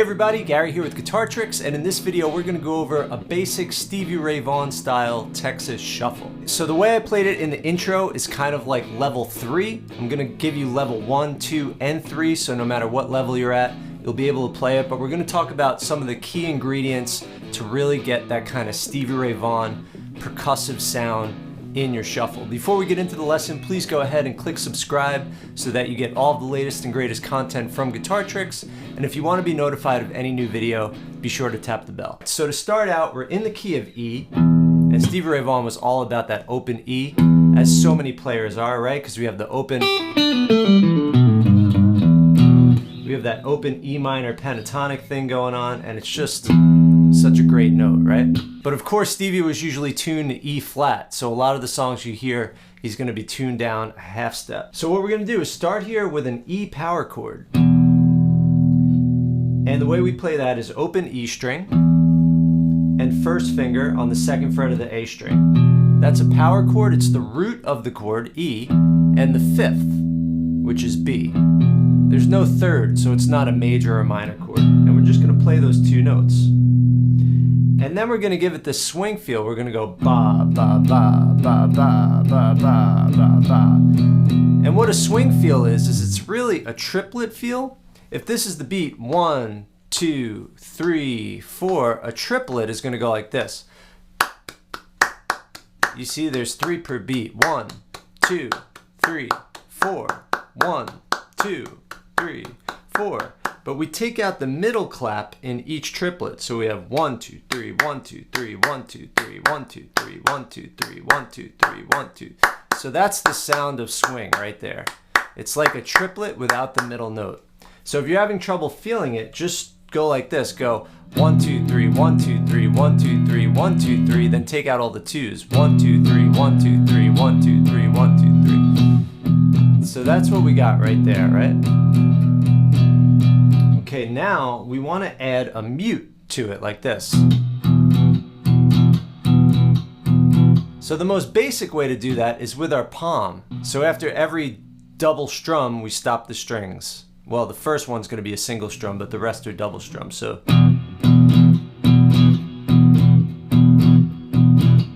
everybody, Gary here with Guitartricks, and in this video we're going to go over a basic Stevie Ray Vaughan style Texas shuffle. So the way I played it in the intro is kind of like level 3. I'm going to give you level 1, 2, and 3, so no matter what level you're at, you'll be able to play it, but we're going to talk about some of the key ingredients to really get that kind of Stevie Ray Vaughan percussive sound in your shuffle. Before we get into the lesson, please go ahead and click subscribe so that you get all of the latest and greatest content from Guitartricks. And if you want to be notified of any new video, be sure to tap the bell. So to start out, we're in the key of E, and Stevie Ray Vaughan was all about that open E, as so many players are, right? Because we have the open, we have that open E minor pentatonic thing going on, and it's just such a great note, right? But of course, Stevie was usually tuned to E flat, so a lot of the songs you hear, he's going to be tuned down a half step. So what we're going to do is start here with an E power chord. And the way we play that is open E string and first finger on the second fret of the A string. That's a power chord. It's the root of the chord, E, and the fifth, which is B. There's no third, so it's not a major or minor chord. And we're just going to play those two notes. And then we're going to give it this swing feel. We're going to go ba, ba, ba, ba, ba, ba, ba, ba, ba. And what a swing feel is it's really a triplet feel. If this is the beat, 1, 2, 3, 4, a triplet is going to go like this. You see there's 3 per beat. 1, 2, 3, 4. 1, 2, 3, 4. But we take out the middle clap in each triplet. So we have 1, 2, 3, 1, 2, 3, 1, 2, 3, 1, 2, 3, 1, 2, 3, 1, 2, 3, 1, 2. So that's the sound of swing right there. It's like a triplet without the middle note. So if you're having trouble feeling it, just go like this. Go 1, 2, 3, 1, 2, 3, 1, 2, 3, 1, 2, 3. Then take out all the 2s. 1, 2, 3, 1, 2, 3, 1, 2, 3, 1, 2, 3. So that's what we got right there, right? Okay, now we want to add a mute to it like this. So the most basic way to do that is with our palm. So after every double strum, we stop the strings. Well, the first one's going to be a single strum, but the rest are double strums. So,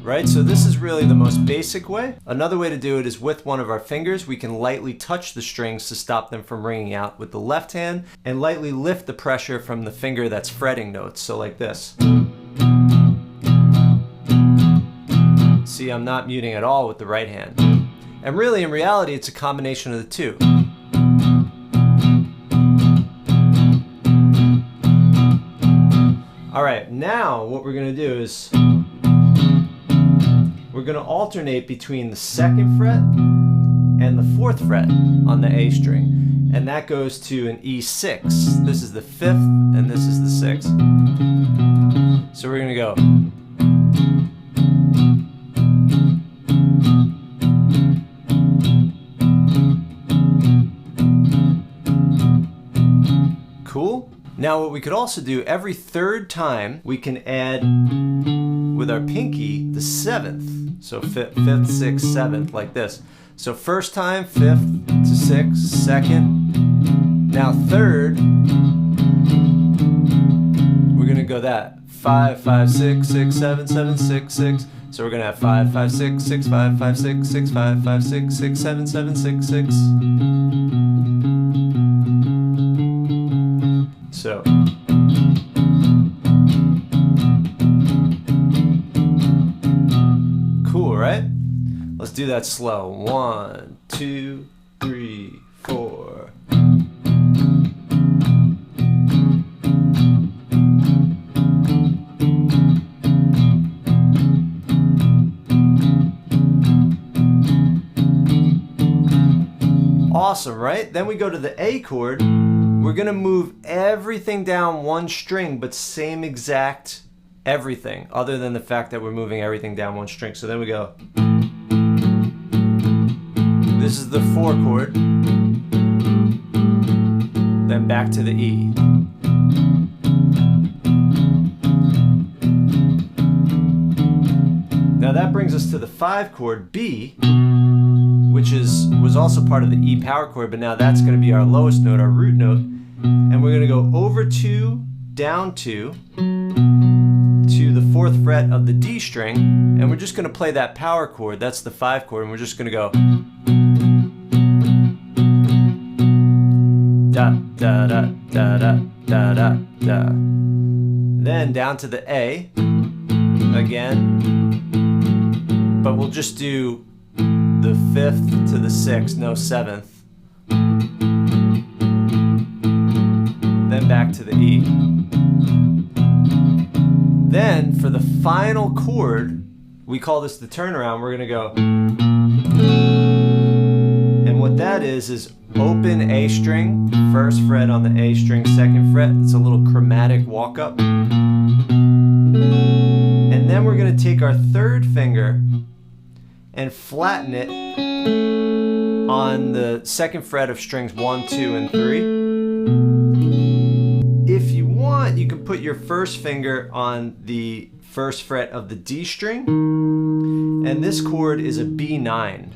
right? So this is really the most basic way. Another way to do it is with one of our fingers. We can lightly touch the strings to stop them from ringing out with the left hand and lightly lift the pressure from the finger that's fretting notes. So like this. See, I'm not muting at all with the right hand. And really, in reality, it's a combination of the two. All right, now what we're going to do is we're going to alternate between the 2nd fret and the 4th fret on the A string. And that goes to an E6. This is the 5th and this is the 6th. So we're going to go. Cool? Now what we could also do, every 3rd time we can add with our pinky the 7th. So 5th, 6th, 7th, like this. So first time, 5th to 6th, 2nd. Now 3rd, we're gonna go that 5, 5, 6, 6, 7, 7, 6, 6. So we're gonna have 5, 5, 6, 6, 5, 5, 6, 6, 5, 5, 6, 6, 7, 7, 6, 6. So cool, right? Let's do that slow. 1, 2, 3, 4. Awesome, right? Then we go to the A chord. We're going to move everything down one string, but same exact everything, other than the fact that we're moving everything down one string. So then we go. This is the 4 chord. Then back to the E. Now that brings us to the 5 chord, B, which was also part of the E power chord, but now that's going to be our lowest note, our root note. And we're going to go over 2 down to the 4th fret of the D string, and we're just going to play that power chord. That's the 5 chord, and we're just going to go da da da da da da da da. Then down to the A again, but we'll just do the 5th to the 6th, no 7th. Then back to the E. Then for the final chord, we call this the turnaround, we're gonna go, and what that is open A string, 1st fret on the A string, 2nd fret. It's a little chromatic walk up. And then we're gonna take our 3rd finger and flatten it on the 2nd fret of strings 1, 2, and 3. If you want, you can put your 1st finger on the 1st fret of the D string, and this chord is a B9.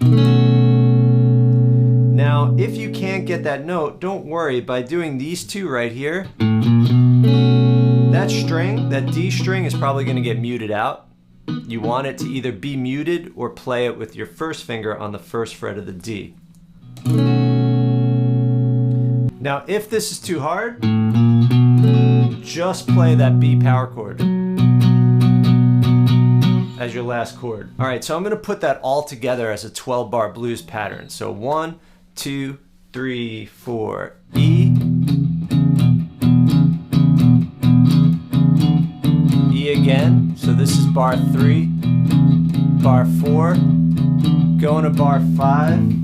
Now, if you can't get that note, don't worry. By doing these two right here, that string, that D string, is probably going to get muted out. You want it to either be muted or play it with your 1st finger on the 1st fret of the D. Now, if this is too hard, just play that B power chord as your last chord. All right, so I'm going to put that all together as a 12-bar blues pattern. So 1, 2, 3, 4, E, E again. So this is bar 3, bar 4, going to bar 5.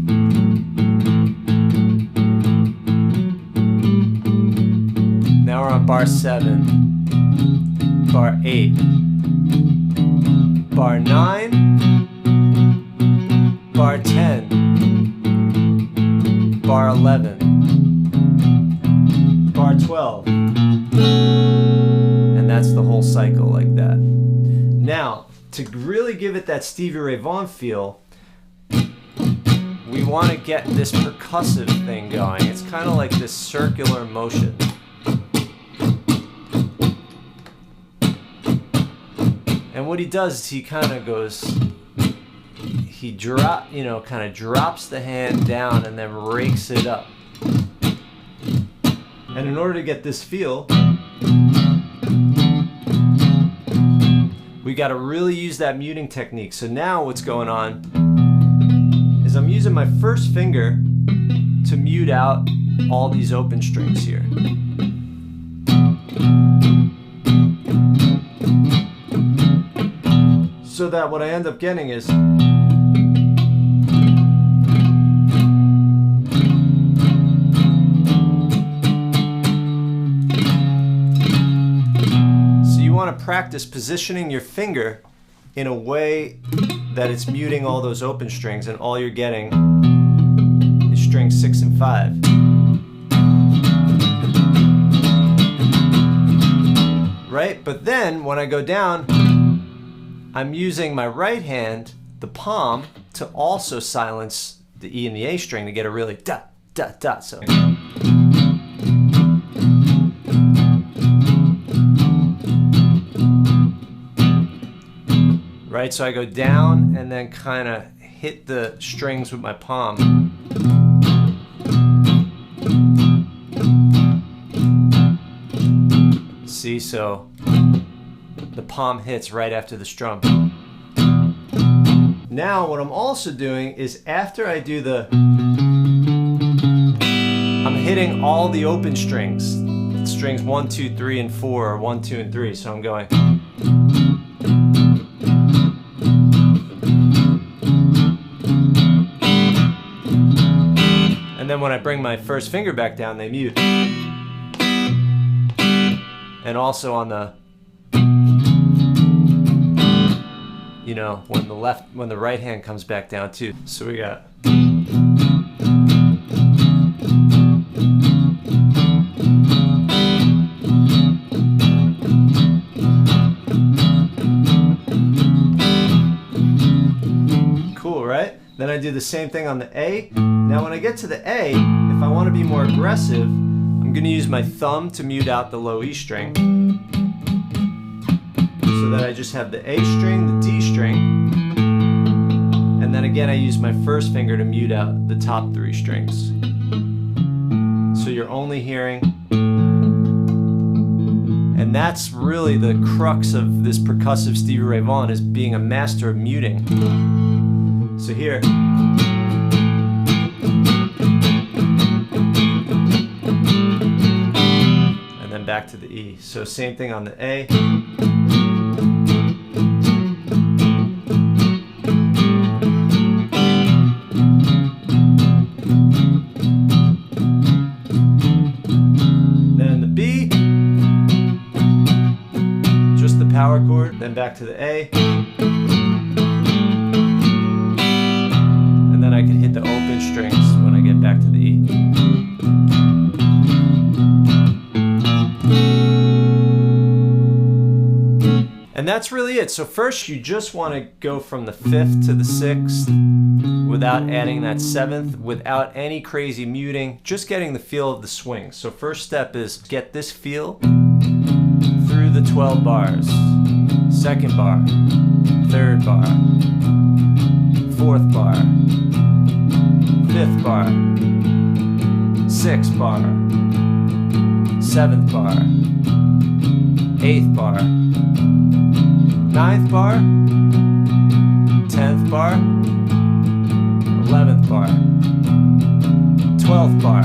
Now we're on bar 7, bar 8, bar 9, bar 10, bar 11, bar 12, and that's the whole cycle like that. Now, to really give it that Stevie Ray Vaughan feel, we want to get this percussive thing going. It's kind of like this circular motion. And what he does is he kind of goes, he kind of drops the hand down and then rakes it up. And in order to get this feel, we got to really use that muting technique. So now what's going on is I'm using my 1st finger to mute out all these open strings here. So that what I end up getting is, so you want to practice positioning your finger in a way that it's muting all those open strings, and all you're getting is strings 6 and 5. Right? But then when I go down, I'm using my right hand, the palm, to also silence the E and the A string to get a really da, da, da. So. Right, so I go down and then kind of hit the strings with my palm. See, so the palm hits right after the strum. Now what I'm also doing is, after I do the, I'm hitting all the open strings. Strings 1, 2, 3, and 4, or 1, 2, and 3. So I'm going. And then when I bring my 1st finger back down, they mute. And also on the, when the right hand comes back down too. So we got. Cool, right? Then I do the same thing on the A. Now when I get to the A, if I want to be more aggressive, I'm gonna use my thumb to mute out the low E string, so that I just have the A string, the D string, and then again I use my first finger to mute out the top 3 strings. So you're only hearing, and that's really the crux of this percussive Stevie Ray Vaughan, is being a master of muting. So here, and then back to the E. So same thing on the A. Power chord, then back to the A, and then I can hit the open strings when I get back to the E. And that's really it. So first you just want to go from the 5th to the 6th without adding that 7th, without any crazy muting, just getting the feel of the swing. So first step is get this feel through the 12 bars. 2nd bar, 3rd bar, 4th bar, 5th bar, 6th bar, 7th bar, 8th bar, 9th bar, 10th bar, 11th bar, 12th bar.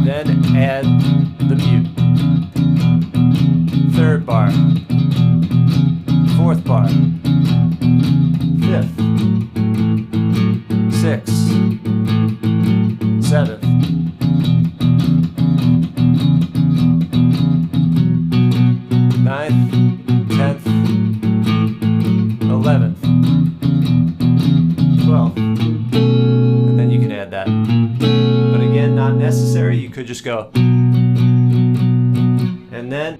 Then add the mute. 3rd bar, 4th bar, 5th, 6th, 7th, 9th, 10th, 11th, 12th, and then you can add that. But again, not necessary. You could just go, and then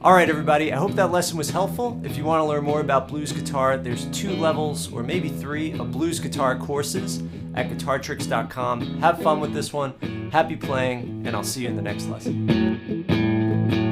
Alright everybody, I hope that lesson was helpful. If you want to learn more about blues guitar, there's 2 levels, or maybe 3, of blues guitar courses at guitartricks.com. Have fun with this one, happy playing, and I'll see you in the next lesson.